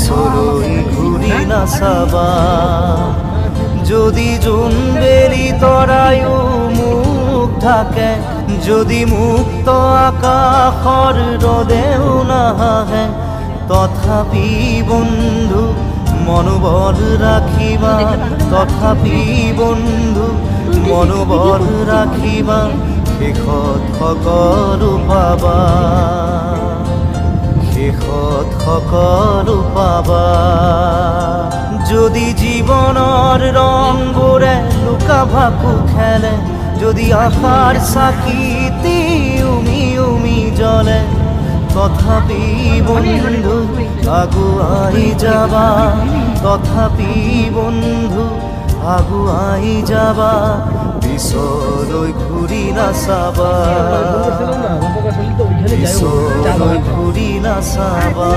সরই ঘুরি না সাবা যদি জুনবেলি তরায়ু মুখ ঢাকে যদি মুক্ত আকাশৰ ৰদেও নাহে তথাপি বন্ধু মনোবল ৰাখিবা তথাপি বন্ধু মনোবল ৰাখিবা শেষত সকলো পাবা শেষত সকলো পাবা যদি জীৱনৰ ৰংবোৰে লুকা ভাকু খেলে যদি আশাৰ চাকিতি উমি উমি জ্বলে তথাপি বন্ধু আগুৱাই যাবা তথাপি বন্ধু আগুৱাই যাবা পিছলৈ ঘূৰি নাচাবা পিছলৈ ঘূৰি নাচাবা।